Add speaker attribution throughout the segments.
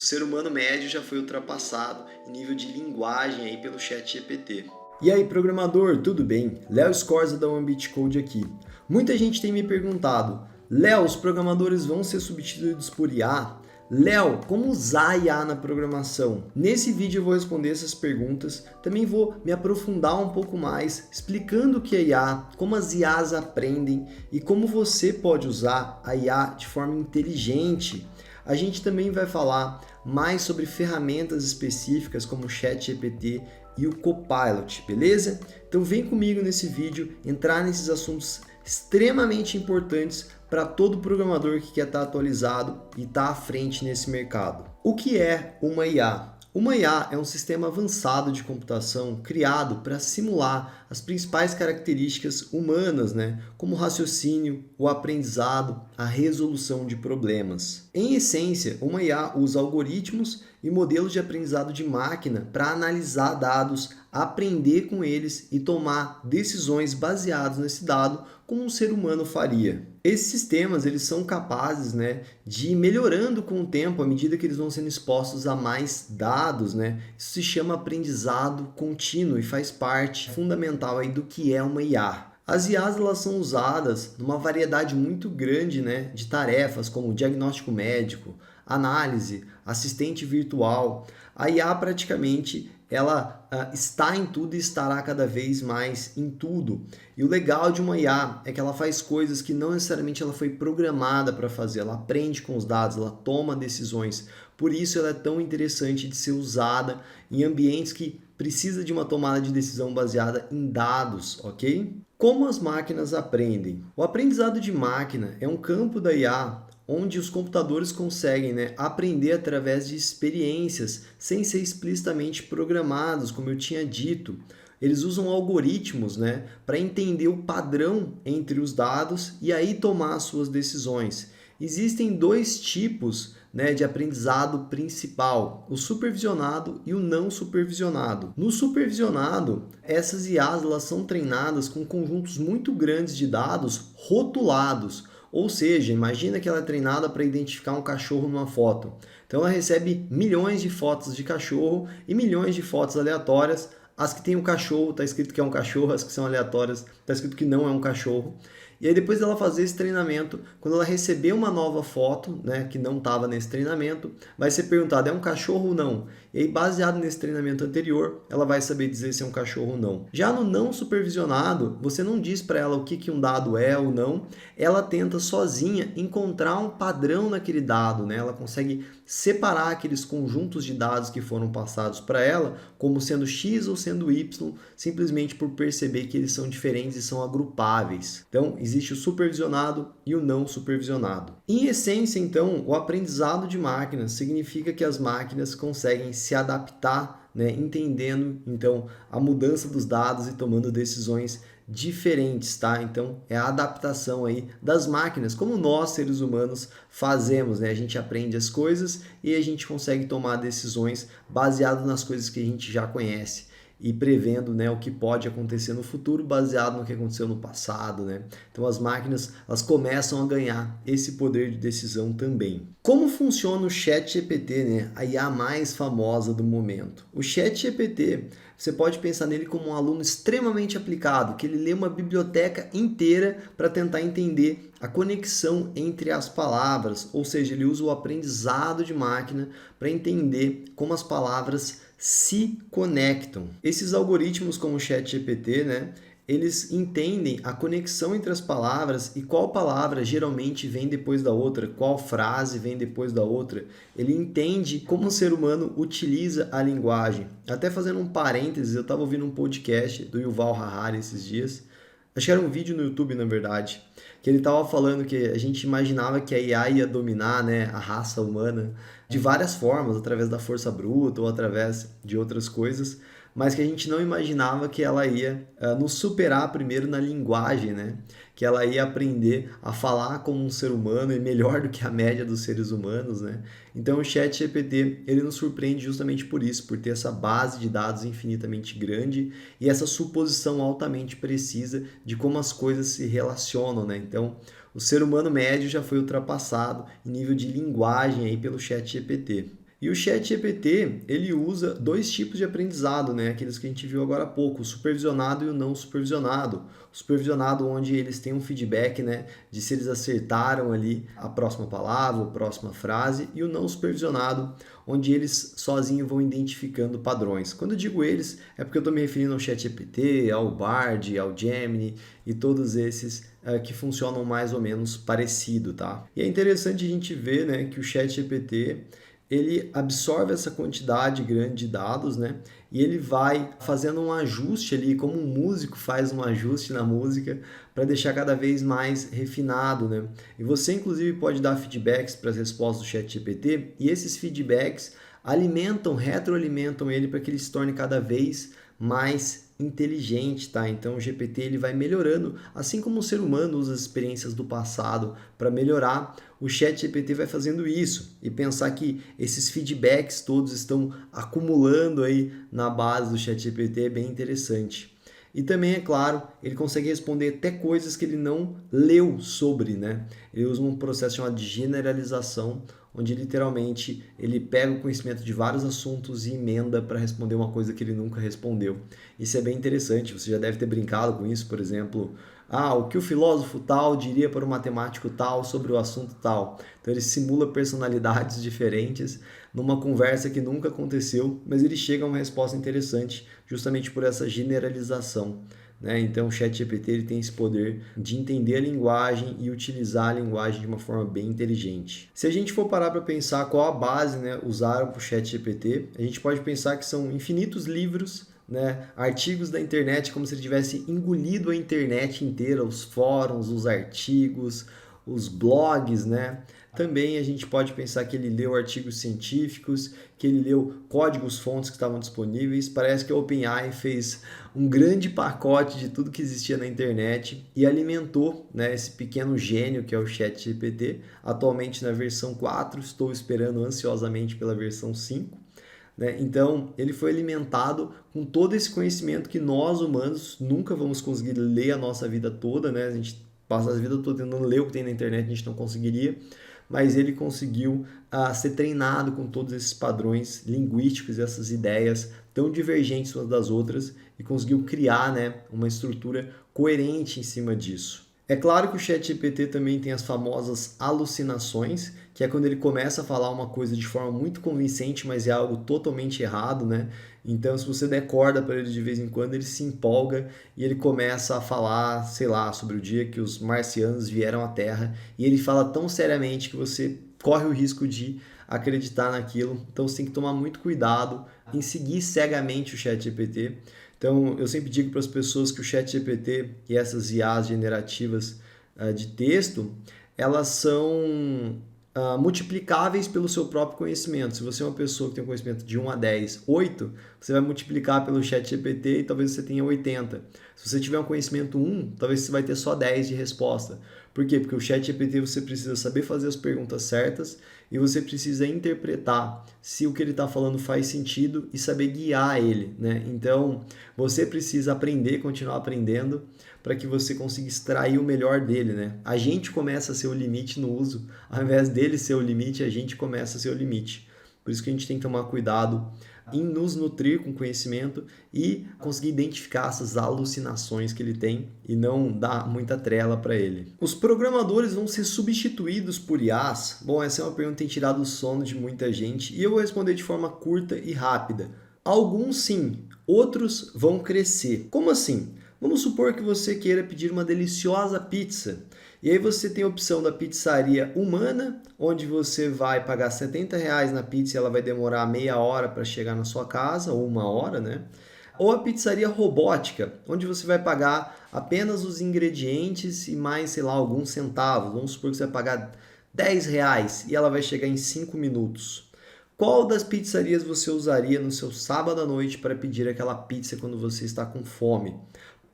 Speaker 1: O ser humano médio já foi ultrapassado em nível de linguagem aí pelo ChatGPT. E aí, programador, tudo bem? Léo Scorza da Ambit Code aqui. Muita gente tem me perguntado, Léo, os programadores vão ser substituídos por IA? Léo, como usar IA na programação? Nesse vídeo eu vou responder essas perguntas, também vou me aprofundar um pouco mais, explicando o que é IA, como as IAs aprendem e como você pode usar a IA de forma inteligente. A gente também vai falar mais sobre ferramentas específicas como o ChatGPT e o Copilot, beleza? Então vem comigo nesse vídeo entrar nesses assuntos extremamente importantes para todo programador que quer estar atualizado e estar à frente nesse mercado. O que é uma IA? Uma IA é um sistema avançado de computação criado para simular as principais características humanas, como o raciocínio, o aprendizado, a resolução de problemas. Em essência, uma IA usa algoritmos e modelos de aprendizado de máquina para analisar dados, aprender com eles e tomar decisões baseadas nesse dado como um ser humano faria. Esses sistemas eles são capazes de ir melhorando com o tempo à medida que eles vão sendo expostos a mais dados. Isso se chama aprendizado contínuo e faz parte fundamental aí do que é uma IA. As IAs elas são usadas numa variedade muito grande de tarefas, como diagnóstico médico, análise, assistente virtual. A IA praticamente ela está em tudo e estará cada vez mais em tudo. E o legal de uma IA é que ela faz coisas que não necessariamente ela foi programada para fazer. Ela aprende com os dados, ela toma decisões. Por isso ela é tão interessante de ser usada em ambientes que precisa de uma tomada de decisão baseada em dados, ok? Como as máquinas aprendem? O aprendizado de máquina é um campo da IA onde os computadores conseguem aprender através de experiências, sem ser explicitamente programados, como eu tinha dito. Eles usam algoritmos para entender o padrão entre os dados e aí tomar as suas decisões. Existem dois tipos de aprendizado principal, o supervisionado e o não supervisionado. No supervisionado, essas IAs elas são treinadas com conjuntos muito grandes de dados rotulados. Ou seja, imagina que ela é treinada para identificar um cachorro numa foto. Então ela recebe milhões de fotos de cachorro e milhões de fotos aleatórias. As que tem o cachorro, está escrito que é um cachorro, as que são aleatórias, está escrito que não é um cachorro. E aí depois dela fazer esse treinamento, quando ela receber uma nova foto, que não estava nesse treinamento, vai ser perguntada, é um cachorro ou não? E aí baseado nesse treinamento anterior, ela vai saber dizer se é um cachorro ou não. Já no não supervisionado, você não diz para ela o que um dado é ou não, ela tenta sozinha encontrar um padrão naquele dado, Ela consegue separar aqueles conjuntos de dados que foram passados para ela como sendo X ou sendo Y, simplesmente por perceber que eles são diferentes e são agrupáveis. Então, existe o supervisionado e o não supervisionado. Em essência, então, o aprendizado de máquinas significa que as máquinas conseguem se adaptar, entendendo então a mudança dos dados e tomando decisões diferentes, tá? Então é a adaptação aí das máquinas, como nós seres humanos fazemos, A gente aprende as coisas e a gente consegue tomar decisões baseado nas coisas que a gente já conhece e prevendo o que pode acontecer no futuro baseado no que aconteceu no passado. Então as máquinas elas começam a ganhar esse poder de decisão também. Como funciona o ChatGPT, a IA mais famosa do momento? O ChatGPT, você pode pensar nele como um aluno extremamente aplicado, que ele lê uma biblioteca inteira para tentar entender a conexão entre as palavras, ou seja, ele usa o aprendizado de máquina para entender como as palavras se conectam. Esses algoritmos como o ChatGPT, eles entendem a conexão entre as palavras e qual palavra geralmente vem depois da outra, qual frase vem depois da outra. Ele entende como o ser humano utiliza a linguagem. Até fazendo um parênteses, eu estava ouvindo um podcast do Yuval Harari esses dias. Acho que era um vídeo no YouTube, na verdade, que ele estava falando que a gente imaginava que a IA ia dominar a raça humana de várias formas, através da força bruta ou através de outras coisas, mas que a gente não imaginava que ela ia nos superar primeiro na linguagem, Que ela ia aprender a falar como um ser humano e melhor do que a média dos seres humanos, Então o ChatGPT, ele nos surpreende justamente por isso, por ter essa base de dados infinitamente grande e essa suposição altamente precisa de como as coisas se relacionam, Então, o ser humano médio já foi ultrapassado em nível de linguagem aí pelo ChatGPT. E o ChatGPT, ele usa dois tipos de aprendizado, né? Aqueles que a gente viu agora há pouco, o supervisionado e o não supervisionado. O supervisionado, onde eles têm um feedback, né, de se eles acertaram ali a próxima palavra, a próxima frase, e o não supervisionado, onde eles sozinhos vão identificando padrões. Quando eu digo eles, é porque eu estou me referindo ao ChatGPT, ao Bard, ao Gemini e todos esses que funcionam mais ou menos parecido, tá? E é interessante a gente ver, né, que o ChatGPT ele absorve essa quantidade grande de dados, né? E ele vai fazendo um ajuste ali, como um músico faz um ajuste na música para deixar cada vez mais refinado, né? E você, inclusive, pode dar feedbacks para as respostas do ChatGPT e esses feedbacks retroalimentam ele para que ele se torne cada vez mais inteligente, tá? Então o GPT ele vai melhorando, assim como o ser humano usa as experiências do passado para melhorar, o ChatGPT vai fazendo isso e pensar que esses feedbacks todos estão acumulando aí na base do ChatGPT é bem interessante. E também, é claro, ele consegue responder até coisas que ele não leu sobre, né? Ele usa um processo chamado de generalização, onde literalmente ele pega o conhecimento de vários assuntos e emenda para responder uma coisa que ele nunca respondeu. Isso é bem interessante, você já deve ter brincado com isso, por exemplo, o que o filósofo tal diria para o matemático tal sobre o assunto tal. Então ele simula personalidades diferentes numa conversa que nunca aconteceu, mas ele chega a uma resposta interessante justamente por essa generalização. Né? Então o ChatGPT ele tem esse poder de entender a linguagem e utilizar a linguagem de uma forma bem inteligente. Se a gente for parar para pensar qual a base, né, usaram para o ChatGPT, a gente pode pensar que são infinitos livros, né, artigos da internet, como se ele tivesse engolido a internet inteira, os fóruns, os artigos, os blogs, né? Também a gente pode pensar que ele leu artigos científicos, que ele leu códigos-fontes que estavam disponíveis. Parece que a OpenAI fez um grande pacote de tudo que existia na internet e alimentou, né, esse pequeno gênio que é o ChatGPT. Atualmente na versão 4, estou esperando ansiosamente pela versão 5. Né? Então, ele foi alimentado com todo esse conhecimento que nós, humanos, nunca vamos conseguir ler a nossa vida toda. Né? A gente passa a vida toda tentando ler o que tem na internet, a gente não conseguiria. Mas ele conseguiu ser treinado com todos esses padrões linguísticos, essas ideias tão divergentes umas das outras e conseguiu criar, né, uma estrutura coerente em cima disso. É claro que o ChatGPT também tem as famosas alucinações, que é quando ele começa a falar uma coisa de forma muito convincente, mas é algo totalmente errado, né? Então, se você der corda para ele de vez em quando, ele se empolga e ele começa a falar, sei lá, sobre o dia que os marcianos vieram à Terra, e ele fala tão seriamente que você corre o risco de acreditar naquilo. Então, você tem que tomar muito cuidado em seguir cegamente o ChatGPT. Então, eu sempre digo para as pessoas que o ChatGPT e essas IAs generativas de texto, elas são multiplicáveis pelo seu próprio conhecimento. Se você é uma pessoa que tem um conhecimento de 1 a 10, 8, você vai multiplicar pelo ChatGPT e talvez você tenha 80. Se você tiver um conhecimento 1, talvez você vai ter só 10 de resposta. Por quê? Porque o ChatGPT você precisa saber fazer as perguntas certas e você precisa interpretar se o que ele está falando faz sentido e saber guiar ele, né? Então, você precisa aprender, continuar aprendendo para que você consiga extrair o melhor dele, né? A gente começa a ser o limite no uso, ao invés dele ser o limite, a gente começa a ser o limite. Por isso que a gente tem que tomar cuidado em nos nutrir com conhecimento e conseguir identificar essas alucinações que ele tem e não dar muita trela para ele. Os programadores vão ser substituídos por IAs? Bom, essa é uma pergunta que tem tirado o sono de muita gente e eu vou responder de forma curta e rápida. Alguns sim, outros vão crescer. Como assim? Vamos supor que você queira pedir uma deliciosa pizza. E aí você tem a opção da pizzaria humana, onde você vai pagar R$ 70 na pizza e ela vai demorar meia hora para chegar na sua casa, ou 1 hora, né? Ou a pizzaria robótica, onde você vai pagar apenas os ingredientes e mais, sei lá, alguns centavos. Vamos supor que você vai pagar R$ 10 e ela vai chegar em 5 minutos. Qual das pizzarias você usaria no seu sábado à noite para pedir aquela pizza quando você está com fome?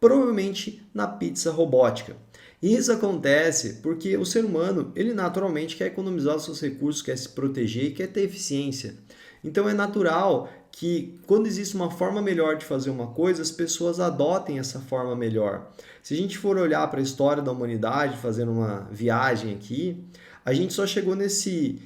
Speaker 1: Provavelmente na pizza robótica. E isso acontece porque o ser humano, ele naturalmente quer economizar os seus recursos, quer se proteger e quer ter eficiência. Então é natural que quando existe uma forma melhor de fazer uma coisa, as pessoas adotem essa forma melhor. Se a gente for olhar para a história da humanidade, fazendo uma viagem aqui, a gente só chegou nesse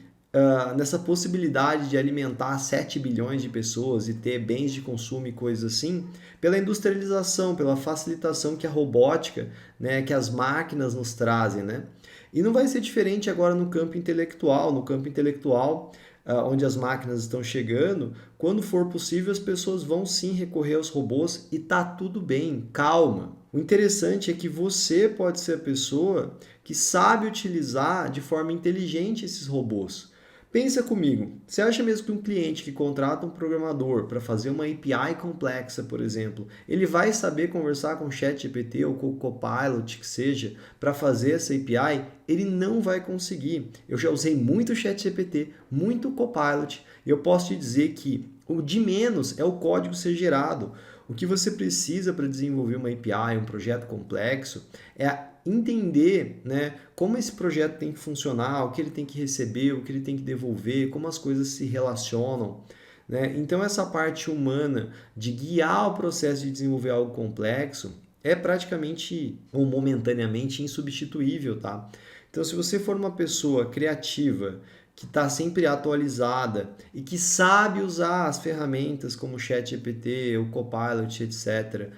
Speaker 1: nessa possibilidade de alimentar 7 bilhões de pessoas e ter bens de consumo e coisas assim, pela industrialização, pela facilitação que a robótica, né, que as máquinas nos trazem, né? E não vai ser diferente agora no campo intelectual. No campo intelectual, onde as máquinas estão chegando, quando for possível, as pessoas vão sim recorrer aos robôs e tá tudo bem, calma. O interessante é que você pode ser a pessoa que sabe utilizar de forma inteligente esses robôs. Pensa comigo, você acha mesmo que um cliente que contrata um programador para fazer uma API complexa, por exemplo, ele vai saber conversar com o ChatGPT ou com o Copilot, que seja, para fazer essa API? Ele não vai conseguir. Eu já usei muito o ChatGPT, muito o Copilot, e eu posso te dizer que o de menos é o código ser gerado. O que você precisa para desenvolver uma API, um projeto complexo, é entender, né, como esse projeto tem que funcionar, o que ele tem que receber, o que ele tem que devolver, como as coisas se relacionam. Né? Então, essa parte humana de guiar o processo de desenvolver algo complexo é praticamente ou momentaneamente insubstituível. Tá? Então, se você for uma pessoa criativa, que está sempre atualizada e que sabe usar as ferramentas como o ChatGPT, o Copilot, etc.,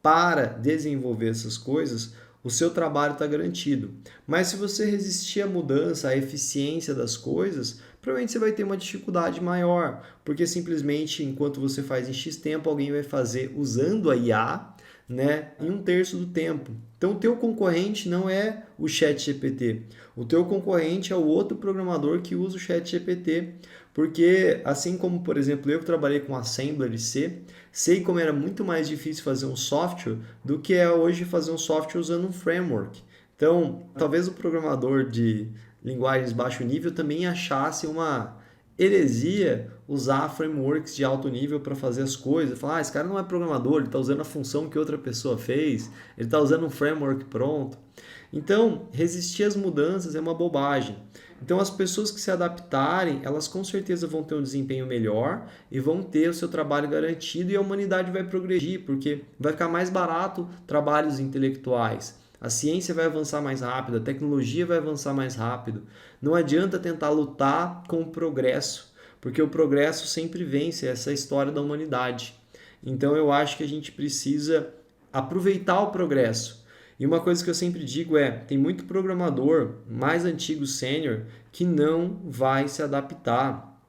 Speaker 1: para desenvolver essas coisas, o seu trabalho está garantido. Mas se você resistir à mudança, à eficiência das coisas, provavelmente você vai ter uma dificuldade maior, porque simplesmente enquanto você faz em X tempo, alguém vai fazer usando a IA, né, em 1/3 do tempo. Então, o teu concorrente não é o ChatGPT. O teu concorrente é o outro programador que usa o ChatGPT. Porque, assim como, por exemplo, eu que trabalhei com Assembler e C, sei como era muito mais difícil fazer um software do que é hoje fazer um software usando um framework. Então, talvez o programador de linguagens baixo nível também achasse uma heresia usar frameworks de alto nível para fazer as coisas. Falar, esse cara não é programador, ele está usando a função que outra pessoa fez, ele está usando um framework pronto. Então, resistir às mudanças é uma bobagem. Então, as pessoas que se adaptarem, elas com certeza vão ter um desempenho melhor e vão ter o seu trabalho garantido e a humanidade vai progredir, porque vai ficar mais barato trabalhos intelectuais. A ciência vai avançar mais rápido, a tecnologia vai avançar mais rápido. Não adianta tentar lutar com o progresso, porque o progresso sempre vence, essa é a história da humanidade. Então eu acho que a gente precisa aproveitar o progresso. E uma coisa que eu sempre digo é, tem muito programador mais antigo, sênior, que não vai se adaptar.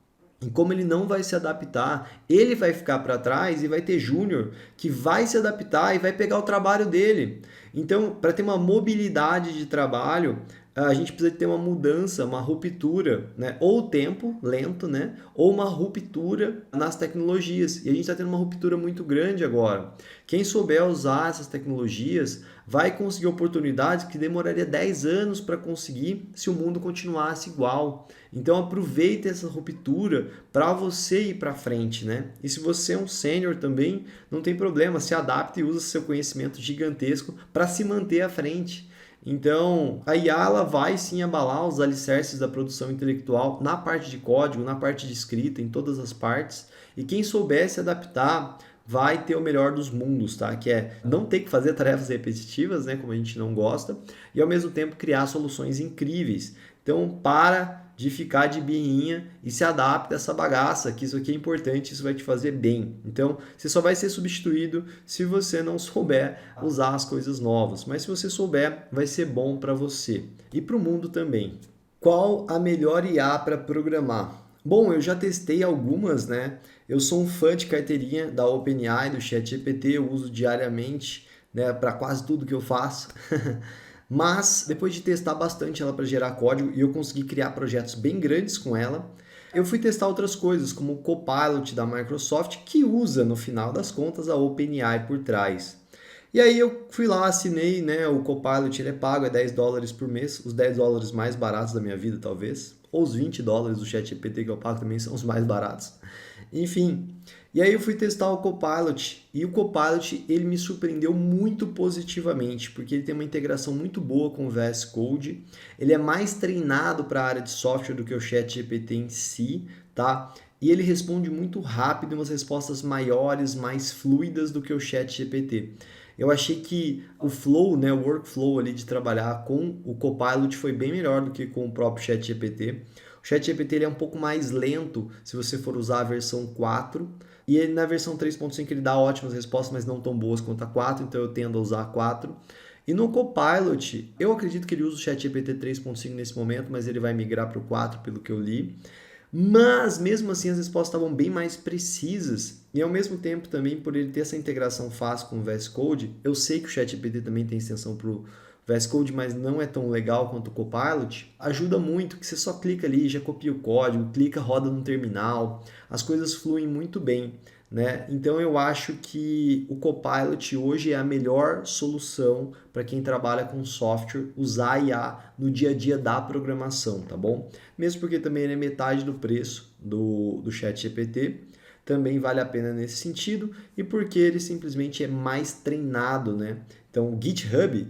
Speaker 1: E como ele não vai se adaptar, ele vai ficar para trás e vai ter júnior que vai se adaptar e vai pegar o trabalho dele. Então, para ter uma mobilidade de trabalho, a gente precisa ter uma mudança, uma ruptura, né? Ou o tempo lento, né? Ou uma ruptura nas tecnologias. E a gente está tendo uma ruptura muito grande agora. Quem souber usar essas tecnologias vai conseguir oportunidades que demoraria 10 anos para conseguir se o mundo continuasse igual. Então aproveite essa ruptura para você ir para frente, né? E se você é um sênior também, não tem problema, se adapta e usa seu conhecimento gigantesco para se manter à frente. Então, a IA ela vai sim abalar os alicerces da produção intelectual na parte de código, na parte de escrita, em todas as partes. E quem souber se adaptar vai ter o melhor dos mundos, tá? Que é não ter que fazer tarefas repetitivas, né? Como a gente não gosta, e ao mesmo tempo criar soluções incríveis. Então, para de ficar de birrinha e se adapta a essa bagaça, que isso aqui é importante, isso vai te fazer bem. Então, você só vai ser substituído se você não souber usar as coisas novas, mas se você souber, vai ser bom para você e para o mundo também. Qual a melhor IA para programar? Bom, eu já testei algumas, né? Eu sou um fã de carteirinha da OpenAI, do ChatGPT, eu uso diariamente, né, para quase tudo que eu faço. Mas depois de testar bastante ela para gerar código e eu consegui criar projetos bem grandes com ela, eu fui testar outras coisas, como o Copilot da Microsoft, que usa, no final das contas, a OpenAI por trás. E aí eu fui lá, assinei, né, o Copilot, ele é pago, é $10 por mês, os $10 mais baratos da minha vida, talvez, ou os $20 do ChatGPT que eu pago também são os mais baratos. Enfim, e aí eu fui testar o Copilot, e o Copilot ele me surpreendeu muito positivamente, porque ele tem uma integração muito boa com o VS Code, ele é mais treinado para a área de software do que o ChatGPT em si, tá? E ele responde muito rápido, umas respostas maiores, mais fluidas do que o ChatGPT. Eu achei que o flow, né, o workflow ali de trabalhar com o Copilot foi bem melhor do que com o próprio ChatGPT. O ChatGPT ele é um pouco mais lento se você for usar a versão 4, e ele, na versão 3.5 ele dá ótimas respostas, mas não tão boas quanto a 4, então eu tendo a usar a 4. E no Copilot, eu acredito que ele usa o ChatGPT 3.5 nesse momento, mas ele vai migrar para o 4 pelo que eu li. Mas mesmo assim as respostas estavam bem mais precisas, e ao mesmo tempo também por ele ter essa integração fácil com o VS Code, eu sei que o ChatGPT também tem extensão para o VS Code, mas não é tão legal quanto o Copilot. Ajuda muito que você só clica ali, já copia o código, clica, roda no terminal, as coisas fluem muito bem, né? Então eu acho que o Copilot hoje é a melhor solução para quem trabalha com software, usar IA no dia a dia da programação, tá bom? Mesmo porque também ele é metade do preço do ChatGPT, também vale a pena nesse sentido, e porque ele simplesmente é mais treinado, né? Então o GitHub,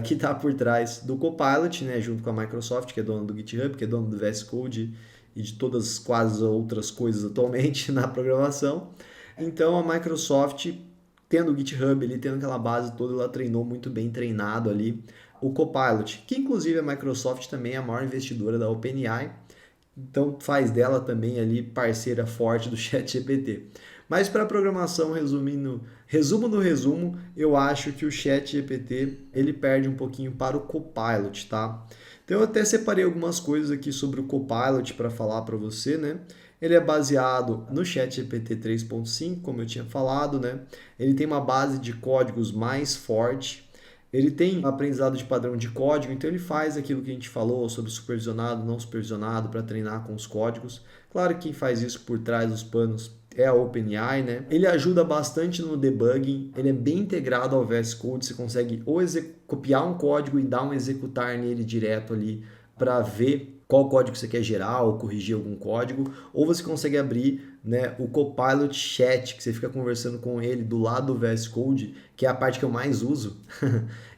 Speaker 1: que está por trás do Copilot, né, junto com a Microsoft, que é dona do GitHub, que é dona do VS Code e de todas quase outras coisas atualmente na programação. Então a Microsoft, tendo o GitHub ali, tendo aquela base toda, ela treinou muito bem treinado ali o Copilot, que inclusive a Microsoft também é a maior investidora da OpenAI, então faz dela também ali parceira forte do ChatGPT. Mas para programação, resumo no resumo, eu acho que o ChatGPT ele perde um pouquinho para o Copilot, tá? Então eu até separei algumas coisas aqui sobre o Copilot para falar para você, né? Ele é baseado no ChatGPT 3.5, como eu tinha falado, né? Ele tem uma base de códigos mais forte. Ele tem um aprendizado de padrão de código, então ele faz aquilo que a gente falou sobre supervisionado, não supervisionado, para treinar com os códigos. Claro que quem faz isso por trás dos panos é a OpenAI, né? Ele ajuda bastante no debugging, ele é bem integrado ao VS Code, você consegue ou copiar um código e dar um executar nele direto ali para ver qual código você quer gerar ou corrigir algum código, ou você consegue abrir, né, o Copilot Chat, que você fica conversando com ele do lado do VS Code, que é a parte que eu mais uso.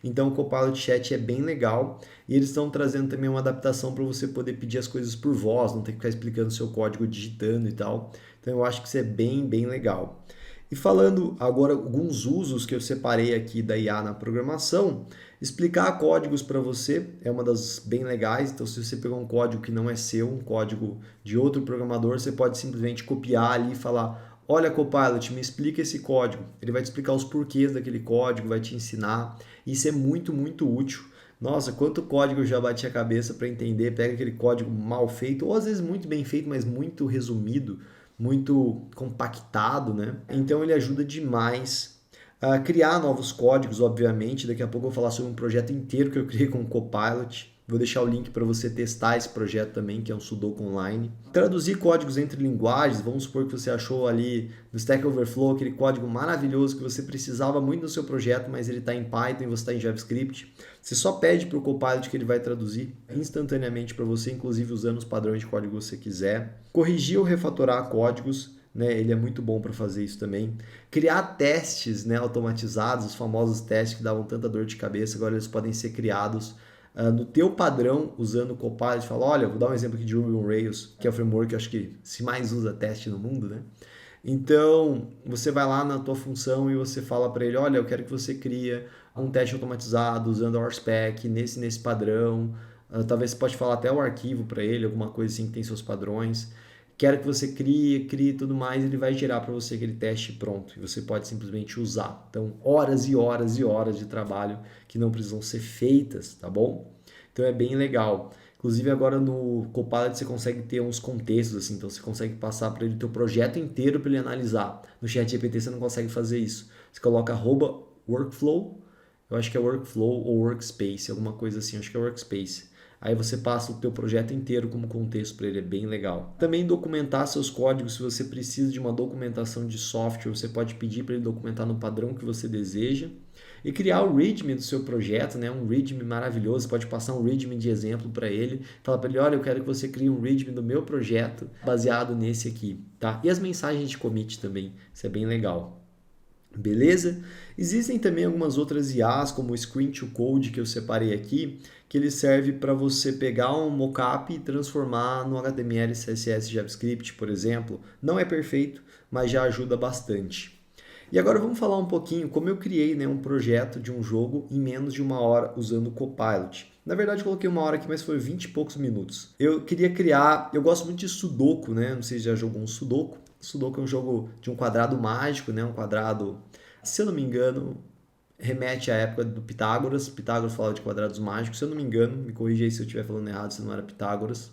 Speaker 1: Então o Copilot Chat é bem legal, e eles estão trazendo também uma adaptação para você poder pedir as coisas por voz, não ter que ficar explicando o seu código digitando e tal. Então eu acho que isso é bem legal. E falando agora alguns usos que eu separei aqui da IA na programação, explicar códigos para você é uma das bem legais. Então, se você pegar um código que não é seu, um código de outro programador, você pode simplesmente copiar ali e falar: olha, Copilot, me explica esse código. Ele vai te explicar os porquês daquele código, vai te ensinar. Isso é muito útil. Nossa, quanto código eu já bati a cabeça para entender. Pega aquele código mal feito, ou às vezes muito bem feito, mas muito resumido, muito compactado, né? Então ele ajuda demais a criar novos códigos, obviamente. Daqui a pouco eu vou falar sobre um projeto inteiro que eu criei com o Copilot. Vou deixar o link para você testar esse projeto também, que é um Sudoku online. Traduzir códigos entre linguagens, vamos supor que você achou ali no Stack Overflow aquele código maravilhoso que você precisava muito no seu projeto, mas ele está em Python e você está em JavaScript. Você só pede para o Copilot que ele vai traduzir instantaneamente para você, inclusive usando os padrões de código que você quiser. Corrigir ou refatorar códigos, né? Ele é muito bom para fazer isso também. Criar testes, né, automatizados, os famosos testes que davam tanta dor de cabeça, agora eles podem ser criados no teu padrão, usando o Copilot. Fala, olha, vou dar um exemplo aqui de Ruby on Rails, que é o framework que eu acho que se mais usa teste no mundo, né? Então, você vai lá na tua função e você fala para ele, olha, eu quero que você crie um teste automatizado usando a RSpec nesse padrão. Talvez você pode falar até o arquivo para ele, alguma coisa assim que tem seus padrões. Quero que você crie tudo mais, ele vai gerar para você aquele teste pronto e você pode simplesmente usar. Então, horas e horas e horas de trabalho que não precisam ser feitas, tá bom? Então é bem legal. Inclusive agora no Copilot você consegue ter uns contextos assim, então você consegue passar para ele o teu projeto inteiro para ele analisar. No ChatGPT você não consegue fazer isso. Você coloca @workflow, eu acho que é workflow ou workspace, alguma coisa assim, acho que é workspace. Aí você passa o teu projeto inteiro como contexto para ele, é bem legal. Também documentar seus códigos, se você precisa de uma documentação de software, você pode pedir para ele documentar no padrão que você deseja. E criar o README do seu projeto, né? Um README maravilhoso, você pode passar um README de exemplo para ele, falar para ele, olha, eu quero que você crie um README do meu projeto baseado nesse aqui, tá? E as mensagens de commit também, isso é bem legal. Beleza? Existem também algumas outras IAs, como o Screen to Code, que eu separei aqui, que ele serve para você pegar um mockup e transformar no HTML, CSS, JavaScript, por exemplo. Não é perfeito, mas já ajuda bastante. E agora vamos falar um pouquinho como eu criei, né, um projeto de um jogo em menos de 1 hora usando o Copilot. Na verdade, eu coloquei 1 hora aqui, mas foi 20 e poucos minutos. Eu queria criar... Eu gosto muito de Sudoku, né? Não sei se já jogou um Sudoku. Sudoku é um jogo de um quadrado mágico, né? Um quadrado, se eu não me engano, remete à época do Pitágoras. Pitágoras falava de quadrados mágicos. Se eu não me engano, me corrija aí se eu estiver falando errado, se não era Pitágoras.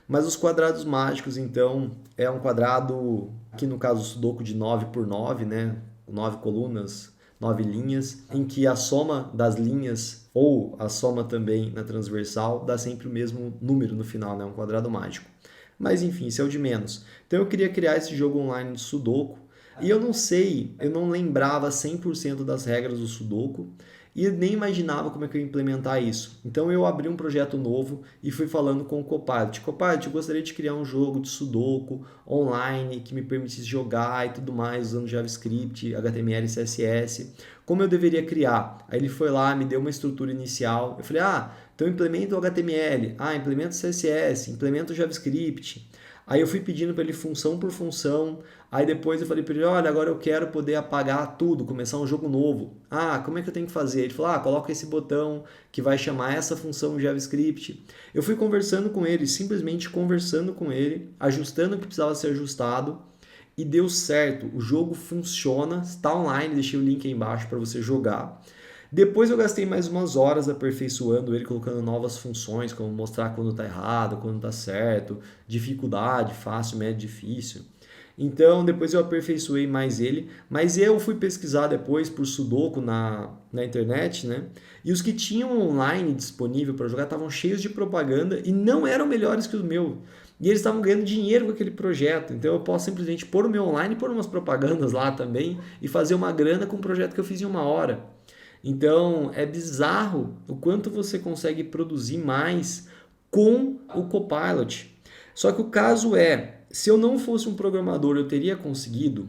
Speaker 1: Mas os quadrados mágicos, então, é um quadrado, que no caso o Sudoku de 9 por 9, né? 9 colunas, 9 linhas, em que a soma das linhas, ou a soma também na transversal, dá sempre o mesmo número no final, né? Um quadrado mágico. Mas enfim, isso é o de menos. Então eu queria criar esse jogo online de Sudoku, e eu não sei, eu não lembrava 100% das regras do Sudoku, e nem imaginava como é que eu ia implementar isso. Então eu abri um projeto novo e fui falando com o Copilot. Copilot, eu gostaria de criar um jogo de Sudoku online que me permitisse jogar e tudo mais usando JavaScript, HTML e CSS. Como eu deveria criar? Aí ele foi lá, me deu uma estrutura inicial. Eu falei, então implementa o HTML, implementa o CSS, implementa o JavaScript. Aí eu fui pedindo para ele função por função, aí depois eu falei para ele, olha, agora eu quero poder apagar tudo, começar um jogo novo. Como é que eu tenho que fazer? Ele falou, coloca esse botão que vai chamar essa função JavaScript. Eu fui conversando com ele, simplesmente conversando com ele, ajustando o que precisava ser ajustado, e deu certo. O jogo funciona, está online, deixei o link aí embaixo para você jogar. Depois eu gastei mais umas horas aperfeiçoando ele, colocando novas funções, como mostrar quando está errado, quando está certo, dificuldade, fácil, médio, difícil. Então, depois eu aperfeiçoei mais ele, mas eu fui pesquisar depois por Sudoku na internet, né? E os que tinham online disponível para jogar estavam cheios de propaganda e não eram melhores que o meu. E eles estavam ganhando dinheiro com aquele projeto. Então eu posso simplesmente pôr o meu online, pôr umas propagandas lá também e fazer uma grana com um projeto que eu fiz em 1 hora. Então, é bizarro o quanto você consegue produzir mais com o Copilot. Só que o caso é, se eu não fosse um programador, eu teria conseguido?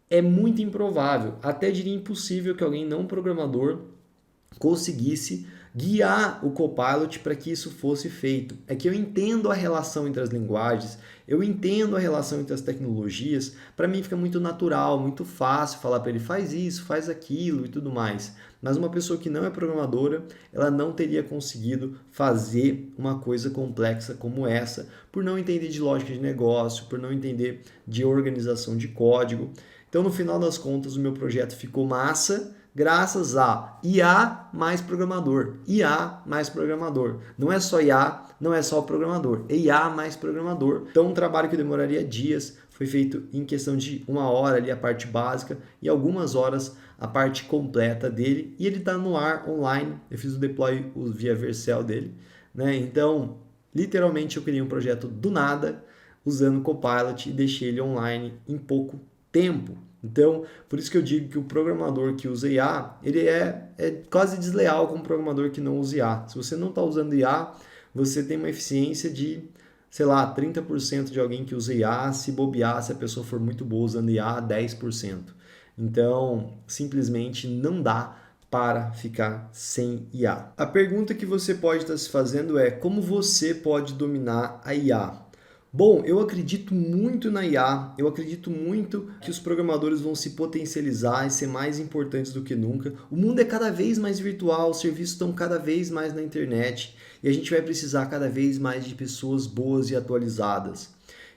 Speaker 1: É muito improvável, até diria impossível que alguém não programador conseguisse guiar o Copilot para que isso fosse feito. É que eu entendo a relação entre as linguagens, eu entendo a relação entre as tecnologias, para mim fica muito natural, muito fácil falar para ele faz isso, faz aquilo e tudo mais. Mas uma pessoa que não é programadora, ela não teria conseguido fazer uma coisa complexa como essa, por não entender de lógica de negócio, por não entender de organização de código. Então, no final das contas, o meu projeto ficou massa, graças a IA mais programador. IA mais programador. Não é só IA, não é só o programador. É IA mais programador. Então, um trabalho que demoraria dias foi feito em questão de 1 hora ali a parte básica e algumas horas a parte completa dele. E ele está no ar online. Eu fiz o deploy via Vercel dele, né? Então, literalmente eu criei um projeto do nada usando o Copilot e deixei ele online em pouco tempo. Então, por isso que eu digo que o programador que usa IA, ele é quase desleal com o programador que não usa IA. Se você não está usando IA, você tem uma eficiência de, sei lá, 30% de alguém que usa IA, se bobear, se a pessoa for muito boa usando IA, 10%. Então, simplesmente não dá para ficar sem IA. A pergunta que você pode estar se fazendo é, como você pode dominar a IA? Bom, eu acredito muito na IA, eu acredito muito que os programadores vão se potencializar e ser mais importantes do que nunca. O mundo é cada vez mais virtual, os serviços estão cada vez mais na internet e a gente vai precisar cada vez mais de pessoas boas e atualizadas.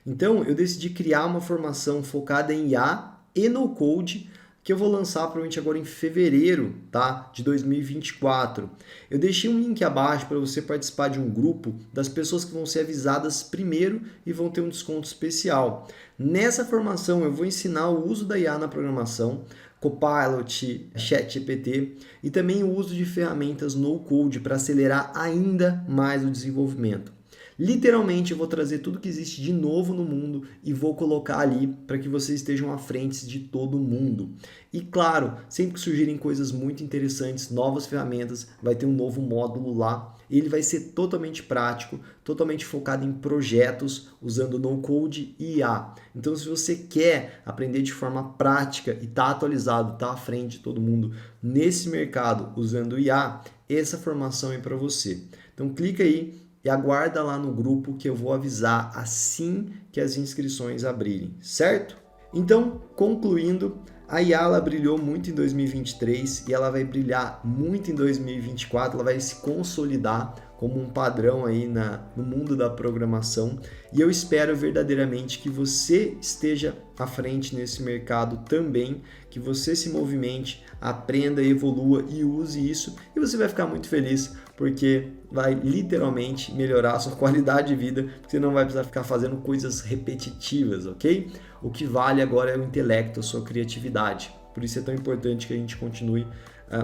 Speaker 1: Então, eu decidi criar uma formação focada em IA e no code, que eu vou lançar provavelmente agora em fevereiro, tá? De 2024. Eu deixei um link abaixo para você participar de um grupo das pessoas que vão ser avisadas primeiro e vão ter um desconto especial. Nessa formação eu vou ensinar o uso da IA na programação, Copilot, ChatGPT e também o uso de ferramentas no code para acelerar ainda mais o desenvolvimento. Literalmente eu vou trazer tudo que existe de novo no mundo e vou colocar ali para que vocês estejam à frente de todo mundo. E claro, sempre que surgirem coisas muito interessantes, novas ferramentas, vai ter um novo módulo lá. Ele vai ser totalmente prático, totalmente focado em projetos, usando no-code e IA. Então, se você quer aprender de forma prática e tá atualizado, tá à frente de todo mundo nesse mercado usando IA, essa formação é para você. Então, clica aí e aguarda lá no grupo que eu vou avisar assim que as inscrições abrirem, certo? Então, concluindo, a IA ela brilhou muito em 2023 e ela vai brilhar muito em 2024, ela vai se consolidar como um padrão aí no mundo da programação, e eu espero verdadeiramente que você esteja à frente nesse mercado também, que você se movimente, aprenda, evolua e use isso, e você vai ficar muito feliz, porque vai literalmente melhorar a sua qualidade de vida, porque você não vai precisar ficar fazendo coisas repetitivas, ok? O que vale agora é o intelecto, a sua criatividade. Por isso é tão importante que a gente continue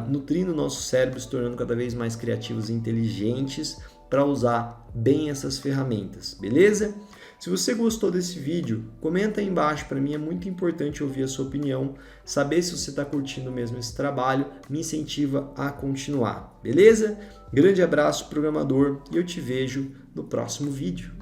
Speaker 1: nutrindo o nosso cérebro, se tornando cada vez mais criativos e inteligentes para usar bem essas ferramentas, beleza? Se você gostou desse vídeo, comenta aí embaixo, para mim é muito importante ouvir a sua opinião, saber se você está curtindo mesmo esse trabalho, me incentiva a continuar, beleza? Grande abraço, programador, e eu te vejo no próximo vídeo.